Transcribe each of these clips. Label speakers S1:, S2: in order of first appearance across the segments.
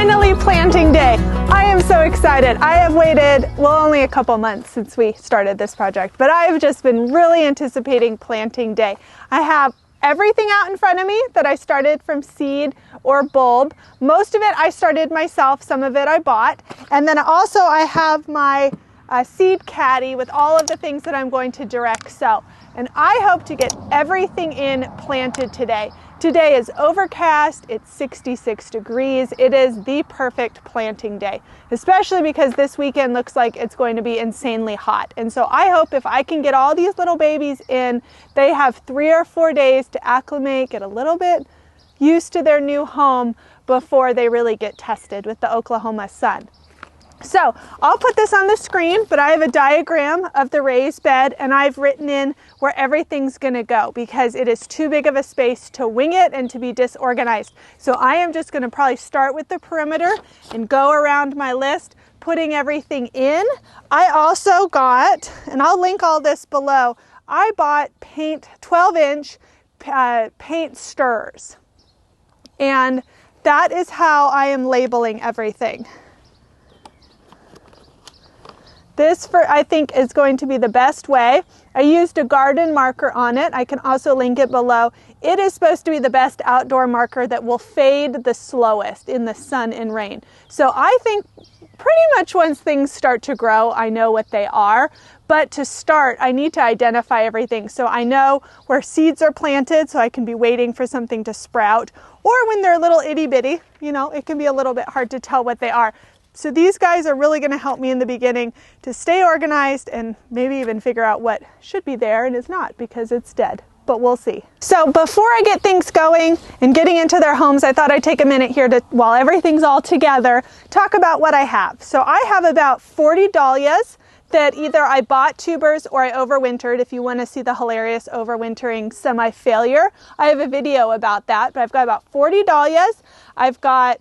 S1: finally planting day. I am so excited. I have waited, well, only a couple months since we started this project, but I have just been really anticipating planting day. I have everything out in front of me that I started from seed or bulb. Most of it I started myself, some of it I bought. And then also I have my seed caddy with all of the things that I'm going to direct sow. And I hope to get everything in planted today. Today is overcast, it's 66 degrees. It is the perfect planting day, especially because this weekend looks like it's going to be insanely hot. And so I hope if I can get all these little babies in, they have 3 or 4 days to acclimate, get a little bit used to their new home before they really get tested with the Oklahoma sun. So I'll put this on the screen, but I have a diagram of the raised bed and I've written in where everything's gonna go because it is too big of a space to wing it and to be disorganized. So I am just gonna probably start with the perimeter and go around my list, putting everything in. I also got, and I'll link all this below, I bought 12-inch paint stirrers. And that is how I am labeling everything. This, I think, is going to be the best way. I used a garden marker on it. I can also link it below. It is supposed to be the best outdoor marker that will fade the slowest in the sun and rain. So I think pretty much once things start to grow, I know what they are. But to start, I need to identify everything. So I know where seeds are planted, so I can be waiting for something to sprout. Or when they're little itty bitty, you know, it can be a little bit hard to tell what they are. So these guys are really going to help me in the beginning to stay organized and maybe even figure out what should be there and is not because it's dead, but we'll see. So before I get things going and getting into their homes, I thought I'd take a minute here to, while everything's all together, talk about what I have. So I have about 40 dahlias that either I bought tubers or I overwintered. If you want to see the hilarious overwintering semi-failure, I have a video about that, but I've got about 40 dahlias. I've got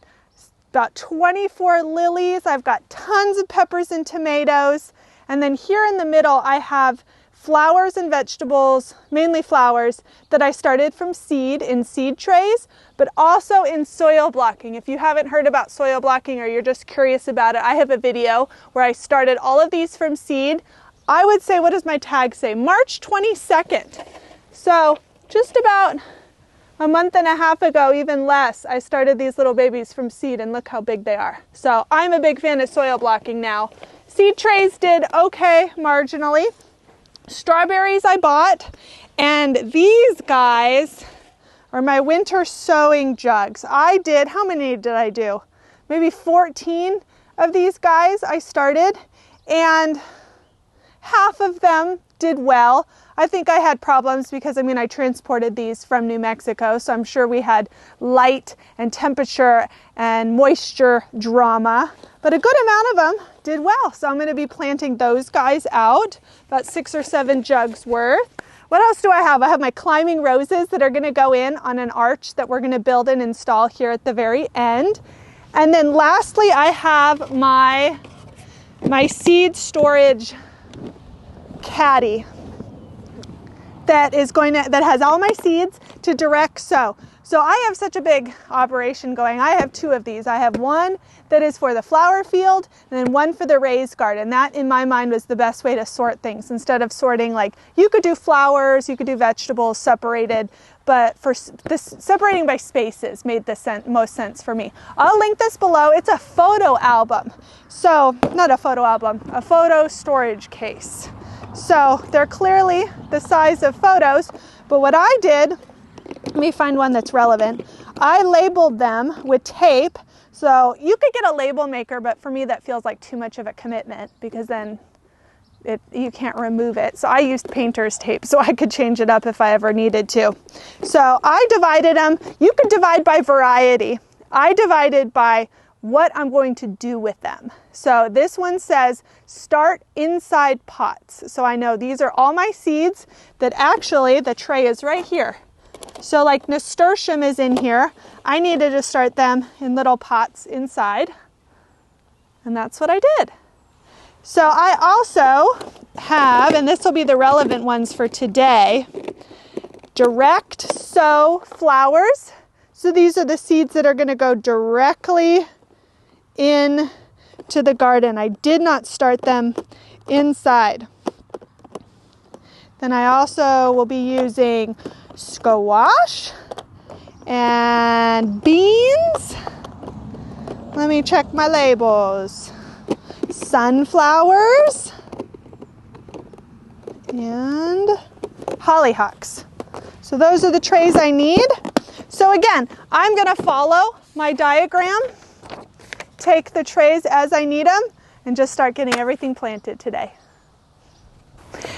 S1: about 24 lilies. I've got tons of peppers and tomatoes. And then here in the middle, I have flowers and vegetables, mainly flowers, that I started from seed in seed trays, but also in soil blocking. If you haven't heard about soil blocking or you're just curious about it, I have a video where I started all of these from seed. I would say, what does my tag say? March 22nd. So just about a month and a half ago, even less, I started these little babies from seed and look how big they are. So I'm a big fan of soil blocking now. Seed trays did okay marginally. Strawberries I bought, and these guys are my winter sowing jugs. I did, how many did I do? Maybe 14 of these guys I started, and half of them did well. I think I had problems because, I transported these from New Mexico, so I'm sure we had light and temperature and moisture drama, but a good amount of them did well. So I'm going to be planting those guys out, about 6 or 7 jugs worth. What else do I have? I have my climbing roses that are going to go in on an arch that we're going to build and install here at the very end. And then lastly, I have my seed storage caddy that has all my seeds to direct sow. So I have such a big operation going. I have 2 of these. I have one that is for the flower field and then one for the raised garden. That in my mind was the best way to sort things instead of sorting, like you could do flowers, you could do vegetables separated, but for this separating by spaces made the most sense for me. I'll link this below. It's a photo album. So not a photo album, a photo storage case. So they're clearly the size of photos, but what I did, let me find one that's relevant. I labeled them with tape. So you could get a label maker, but for me that feels like too much of a commitment because then you can't remove it. So I used painter's tape so I could change it up if I ever needed to. So I divided them. You could divide by variety. I divided by what I'm going to do with them. So this one says start inside pots. So I know these are all my seeds that actually the tray is right here. So like nasturtium is in here. I needed to start them in little pots inside. And that's what I did. So I also have, and this will be the relevant ones for today, direct sow flowers. So these are the seeds that are going to go directly in to the garden. I did not start them inside. Then I also will be using squash and beans. Let me check my labels. Sunflowers and hollyhocks. So those are the trays I need. So again, I'm going to follow my diagram, take the trays as I need them, and just start getting everything planted today.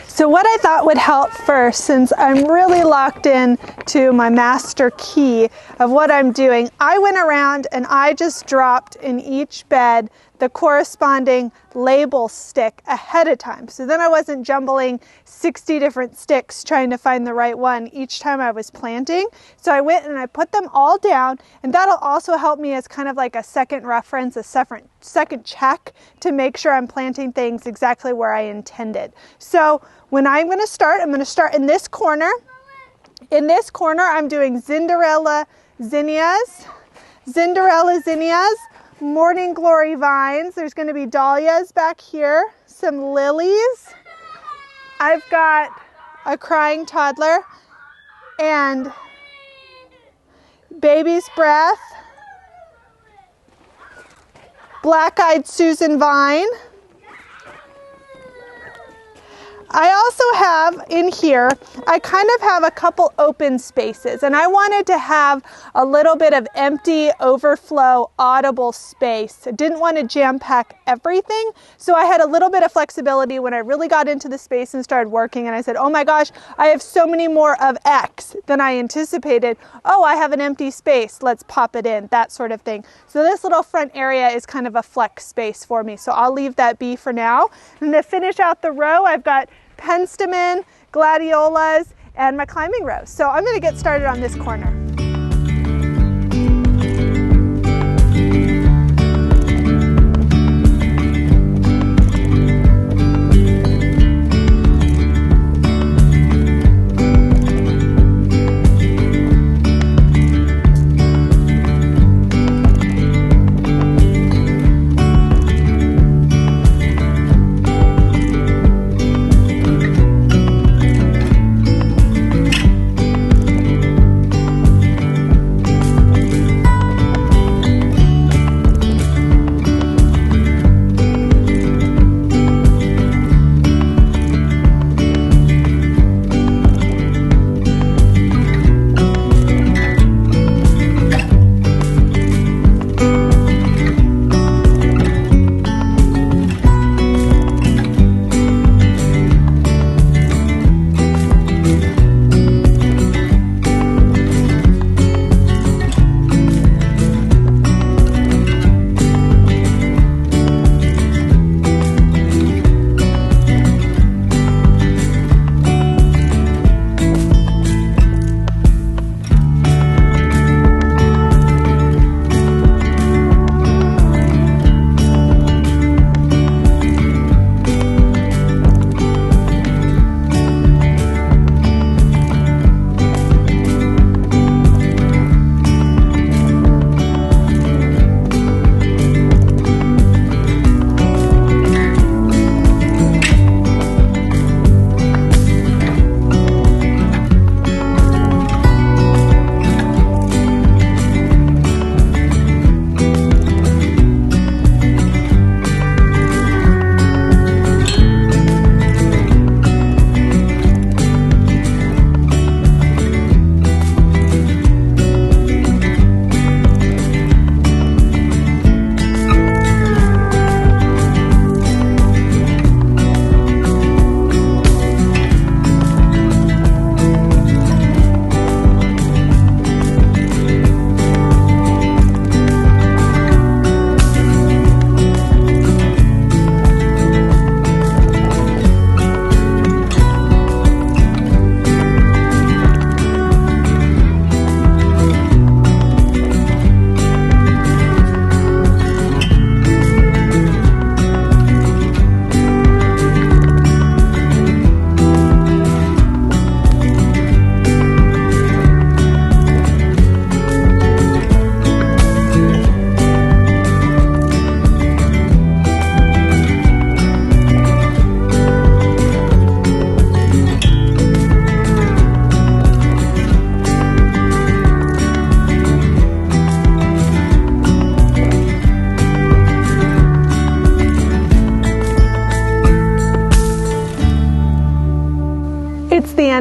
S1: So what I thought would help first, since I'm really locked in to my master key of what I'm doing, I went around and I just dropped in each bed the corresponding label stick ahead of time. So then I wasn't jumbling 60 different sticks trying to find the right one each time I was planting. So I went and I put them all down, and that'll also help me as kind of like a second reference, a second check to make sure I'm planting things exactly where I intended. So when I'm going to start in this corner. In this corner, I'm doing Cinderella zinnias, morning glory vines. There's going to be dahlias back here, some lilies. I've got a crying toddler and baby's breath, black-eyed Susan vine. I also have in here, I kind of have a couple open spaces, and I wanted to have a little bit of empty overflow audible space. I didn't want to jam pack everything, so I had a little bit of flexibility when I really got into the space and started working, and I said, oh my gosh, I have so many more of X than I anticipated. Oh, I have an empty space, let's pop it in, that sort of thing. So this little front area is kind of a flex space for me, so I'll leave that be for now. And to finish out the row, I've got penstemon, gladiolas, and my climbing rose. So I'm going to get started on this corner.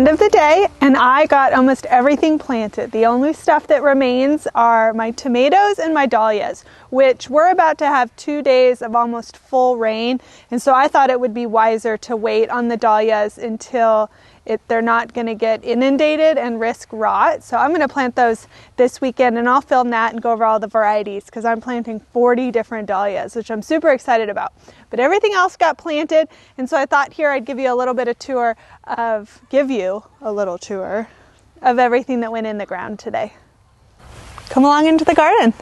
S1: end of the day and I got almost everything planted. The only stuff that remains are my tomatoes and my dahlias, which we're about to have 2 days of almost full rain. And so I thought it would be wiser to wait on the dahlias until they're not going to get inundated and risk rot. So I'm going to plant those this weekend, and I'll film that and go over all the varieties because I'm planting 40 different dahlias, which I'm super excited about. But everything else got planted, and so I thought here I'd give you a little tour of everything that went in the ground today. Come along into the garden.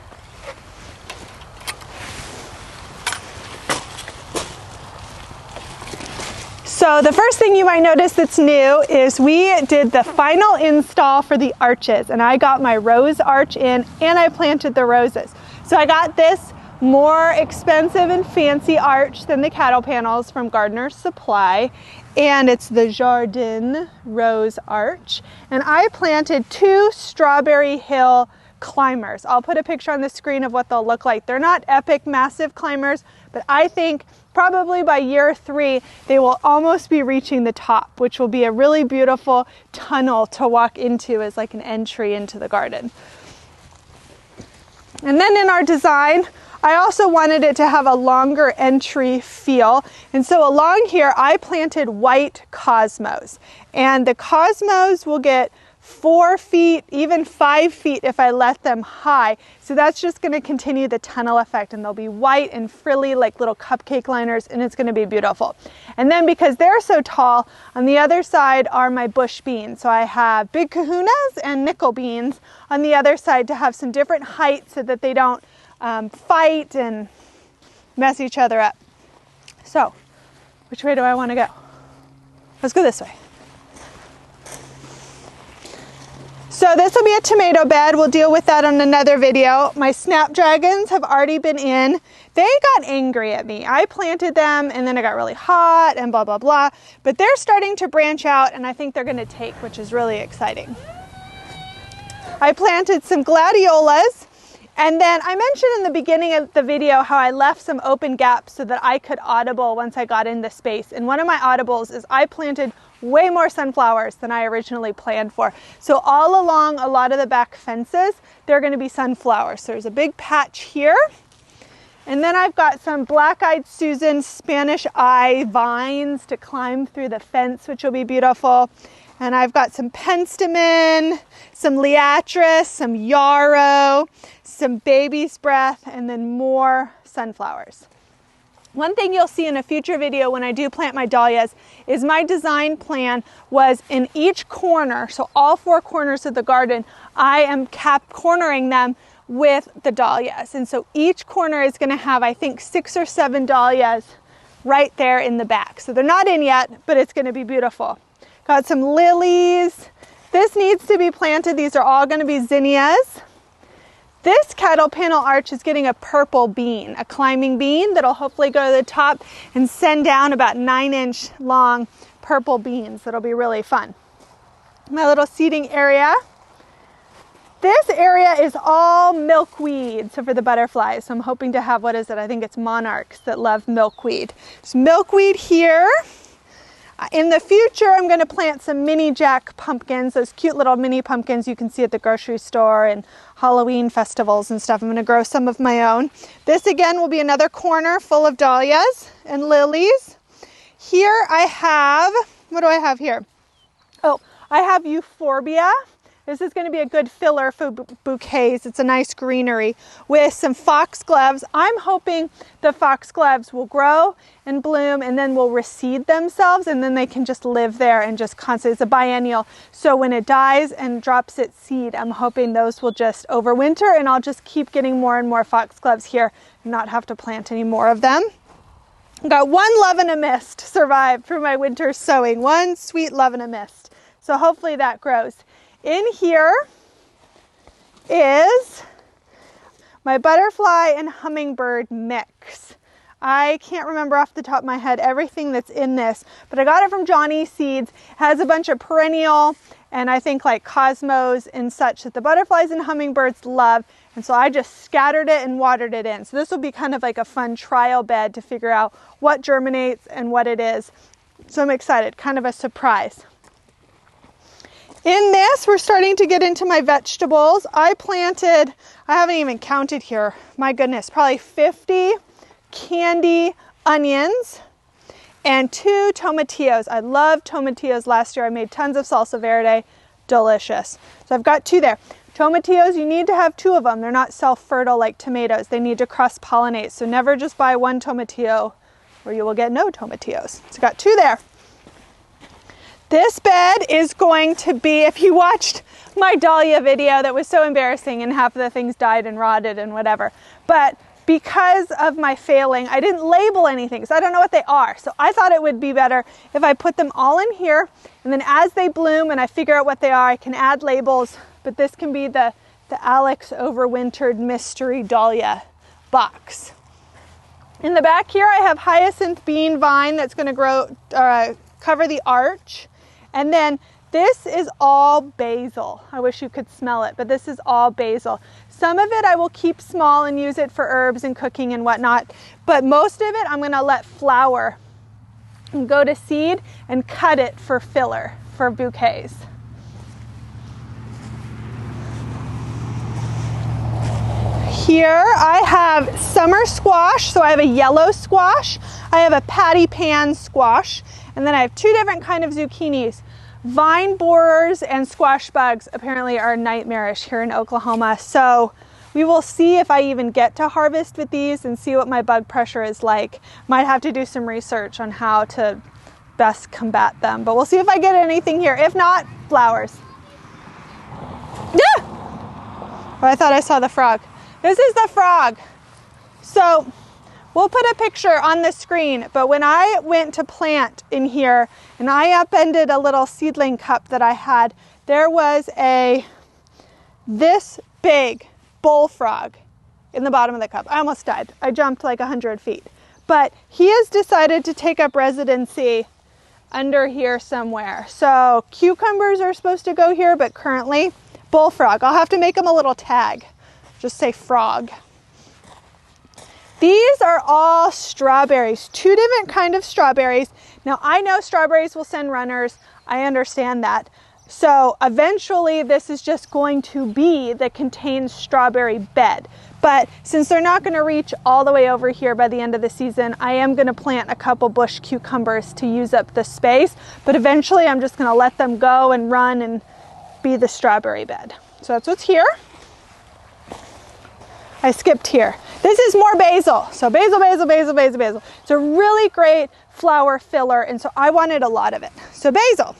S1: So the first thing you might notice that's new is we did the final install for the arches, and I got my rose arch in and I planted the roses. So I got this more expensive and fancy arch than the cattle panels from Gardener's Supply, and it's the Jardin Rose Arch. And I planted 2 Strawberry Hill climbers. I'll put a picture on the screen of what they'll look like. They're not epic, massive climbers, but I think probably by year 3, they will almost be reaching the top, which will be a really beautiful tunnel to walk into as like an entry into the garden. And then in our design, I also wanted it to have a longer entry feel. And so along here, I planted white cosmos. And the cosmos will get 4 feet, even 5 feet if I let them high. So that's just going to continue the tunnel effect, and they'll be white and frilly like little cupcake liners, and it's going to be beautiful. And then because they're so tall, on the other side are my bush beans. So I have big kahunas and nickel beans on the other side to have some different heights so that they don't fight and mess each other up. So, which way do I want to go? Let's go this way. So this will be a tomato bed. We'll deal with that on another video. My snapdragons have already been in. They got angry at me. I planted them and then it got really hot and blah, blah, blah. But they're starting to branch out and I think they're going to take, which is really exciting. I planted some gladiolas. And then I mentioned in the beginning of the video how I left some open gaps so that I could audible once I got in the space. And one of my audibles is I planted way more sunflowers than I originally planned for. So all along a lot of the back fences, they're going to be sunflowers. So there's a big patch here. And then I've got some black-eyed Susan Spanish eye vines to climb through the fence, which will be beautiful. And I've got some penstemon, some liatris, some yarrow, some baby's breath, and then more sunflowers. One thing you'll see in a future video when I do plant my dahlias is my design plan was in each corner, so all 4 corners of the garden, I am cornering them with the dahlias. And so each corner is going to have, I think, 6 or 7 dahlias right there in the back. So they're not in yet, but it's going to be beautiful. Got some lilies. This needs to be planted. These are all going to be zinnias. This cattle panel arch is getting a purple bean, a climbing bean that'll hopefully go to the top and send down about 9-inch long purple beans. That'll be really fun. My little seating area. This area is all milkweed, so for the butterflies. So I'm hoping to have, I think it's monarchs that love milkweed. There's milkweed here. In the future, I'm going to plant some mini jack pumpkins, those cute little mini pumpkins you can see at the grocery store and Halloween festivals and stuff. I'm going to grow some of my own. This again will be another corner full of dahlias and lilies. Here I have, what do I have here? Oh, I have euphorbia. This is going to be a good filler for bouquets. It's a nice greenery with some foxgloves. I'm hoping the foxgloves will grow and bloom and then will reseed themselves, and then they can just live there and just constantly, it's a biennial. So when it dies and drops its seed, I'm hoping those will just overwinter, and I'll just keep getting more and more foxgloves here and not have to plant any more of them. Got one love and a mist survived through my winter sowing. One sweet love and a mist. So hopefully that grows. In here is my butterfly and hummingbird mix. I can't remember off the top of my head everything that's in this, but I got it from Johnny Seeds. It has a bunch of perennial and I think like cosmos and such that the butterflies and hummingbirds love. And so I just scattered it and watered it in. So this will be kind of like a fun trial bed to figure out what germinates and what it is. So I'm excited, kind of a surprise. In this, we're starting to get into my vegetables. I haven't even counted here, my goodness, probably 50 candy onions and 2 tomatillos. I loved tomatillos last year. I made tons of salsa verde, delicious. So I've got 2 there. Tomatillos, you need to have 2 of them. They're not self-fertile like tomatoes. They need to cross-pollinate. So never just buy 1 tomatillo or you will get no tomatillos. So I've got 2 there. This bed is going to be, if you watched my dahlia video that was so embarrassing and half of the things died and rotted and whatever, but because of my failing, I didn't label anything, so I don't know what they are. So I thought it would be better if I put them all in here, and then as they bloom and I figure out what they are, I can add labels, but this can be the Alex Overwintered Mystery Dahlia box. In the back here, I have hyacinth bean vine that's going to grow, cover the arch. And then this is all basil. I wish you could smell it, but this is all basil. Some of it I will keep small and use it for herbs and cooking and whatnot, but most of it I'm going to let flower and go to seed and cut it for filler, for bouquets. Here I have summer squash, so I have a yellow squash, I have a patty pan squash, and then I have 2 different kinds of zucchinis. Vine borers and squash bugs apparently are nightmarish here in Oklahoma, so we will see if I even get to harvest with these and see what my bug pressure is like. Might have to do some research on how to best combat them, but we'll see if I get anything here. If not, flowers. Yeah! Oh, I thought I saw the frog. This is the frog. So we'll put a picture on the screen, but when I went to plant in here and I upended a little seedling cup that I had, there was this big bullfrog in the bottom of the cup. I almost died. I jumped like 100 feet. But he has decided to take up residency under here somewhere. So cucumbers are supposed to go here, but currently bullfrog. I'll have to make him a little tag. Just say frog. These are all strawberries, 2 different kinds of strawberries. Now I know strawberries will send runners. I understand that. So eventually this is just going to be the contained strawberry bed. But since they're not going to reach all the way over here by the end of the season, I am going to plant a couple bush cucumbers to use up the space. But eventually I'm just going to let them go and run and be the strawberry bed. So that's what's here. I skipped here. This is more basil. So basil, basil, basil, basil, basil. It's a really great flower filler, and so I wanted a lot of it. So basil.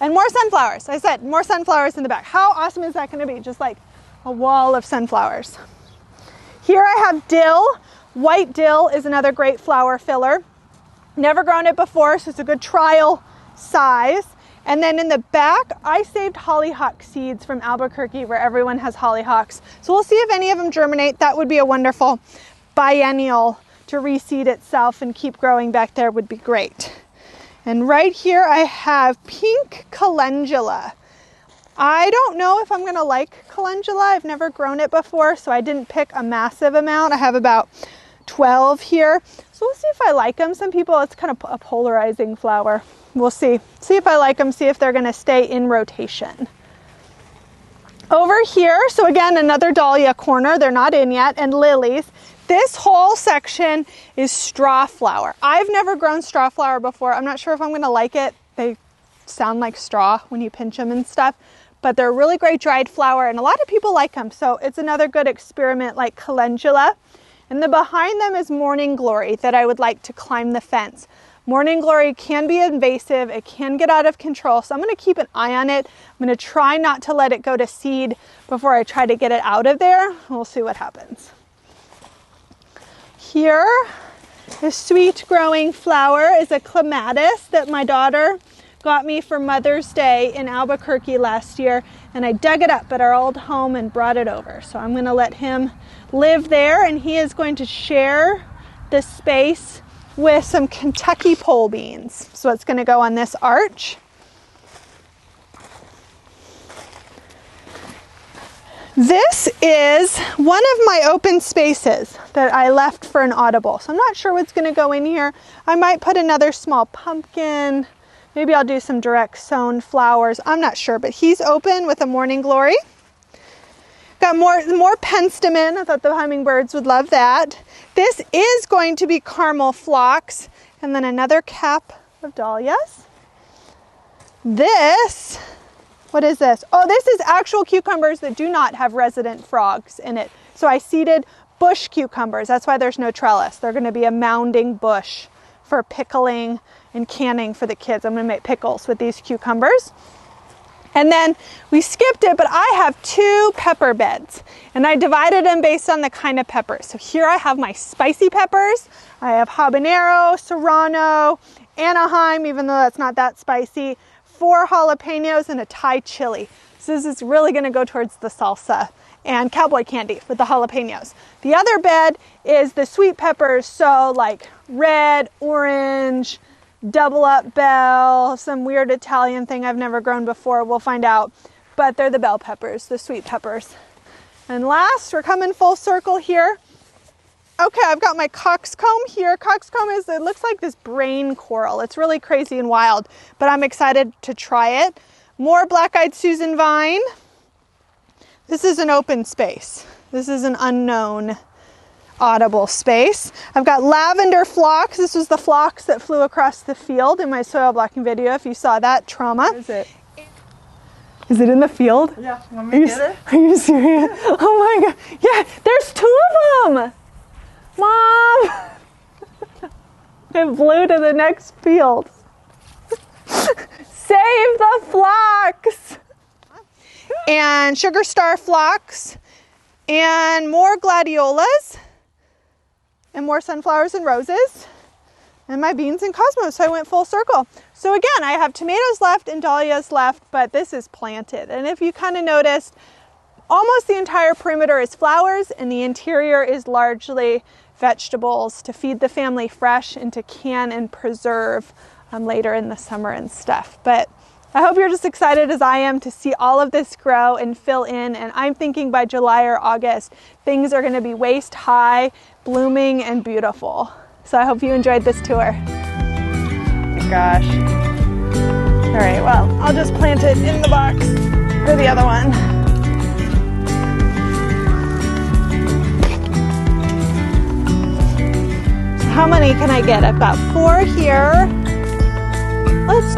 S1: And more sunflowers. I said more sunflowers in the back. How awesome is that going to be? Just like a wall of sunflowers. Here I have dill. White dill is another great flower filler. Never grown it before, so it's a good trial size. And then in the back, I saved hollyhock seeds from Albuquerque where everyone has hollyhocks. So we'll see if any of them germinate. That would be a wonderful biennial to reseed itself and keep growing back there would be great. And right here I have pink calendula. I don't know if I'm going to like calendula. I've never grown it before, so I didn't pick a massive amount. I have about 12 here. So we'll see if I like them. Some people, it's kind of a polarizing flower. We'll see. See if I like them, see if they're going to stay in rotation. Over here, so again, another dahlia corner. They're not in yet, and lilies. This whole section is straw flower. I've never grown straw flower before. I'm not sure if I'm going to like it. They sound like straw when you pinch them and stuff, but they're a really great dried flower, and a lot of people like them. So it's another good experiment like calendula. And then behind them is morning glory that I would like to climb the fence. Morning glory can be invasive. It can get out of control. So I'm going to keep an eye on it. I'm going to try not to let it go to seed before I try to get it out of there. We'll see what happens. Here, the sweet growing flower is a clematis that my daughter got me for Mother's Day in Albuquerque last year. And I dug it up at our old home and brought it over. So I'm going to let him live there, and he is going to share the space with some Kentucky pole beans. So it's going to go on this arch. This is one of my open spaces that I left for an audible. So I'm not sure what's going to go in here. I might put another small pumpkin, Maybe I'll do some direct sown flowers. I'm not sure, but he's open with a morning glory. Got more penstemon. I thought the hummingbirds would love that. This is going to be caramel phlox, and then another cap of dahlias. This, what is this? Oh, this is actual cucumbers that do not have resident frogs in it. So I seeded bush cucumbers. That's why there's no trellis. They're going to be a mounding bush for pickling and canning for the kids. I'm going to make pickles with these cucumbers. And then we skipped it, but I have 2 pepper beds, and I divided them based on the kind of peppers. So here I have my spicy peppers. I have habanero, serrano, Anaheim, even though that's not that spicy, 4 jalapenos, and a Thai chili. So this is really going to go towards the salsa and cowboy candy with the jalapenos. The other bed is the sweet peppers, so like red, orange, double up bell, some weird Italian thing I've never grown before. We'll find out. But they're the bell peppers, the sweet peppers. And last, we're coming full circle here. Okay, I've got my coxcomb here. Coxcomb is, it looks like this brain coral. It's really crazy and wild, but I'm excited to try it. More black-eyed Susan vine. This is an open space. This is an unknown audible space. I've got lavender phlox. This was the phlox that flew across the field in my soil blocking video, if you saw that. Trauma.
S2: Where is it?
S1: Is it in the field?
S2: Yeah, you want me to get it?
S1: Are you serious? Oh my God. Yeah, there's 2 of them. Mom! It flew to the next field. Save the phlox! And sugar star phlox, and more gladiolas, and more sunflowers and roses, and my beans and cosmos. So I went full circle. So again, I have tomatoes left and dahlias left, but this is planted. And if you kind of noticed, almost the entire perimeter is flowers, and the interior is largely vegetables to feed the family fresh and to can and preserve later in the summer and stuff. But I hope you're just excited as I am to see all of this grow and fill in. And I'm thinking by July or August, things are going to be waist high, blooming and beautiful. So I hope you enjoyed this tour. Oh my gosh. All right, well, I'll just plant it in the box or the other one. How many can I get? I've got 4 here. Let's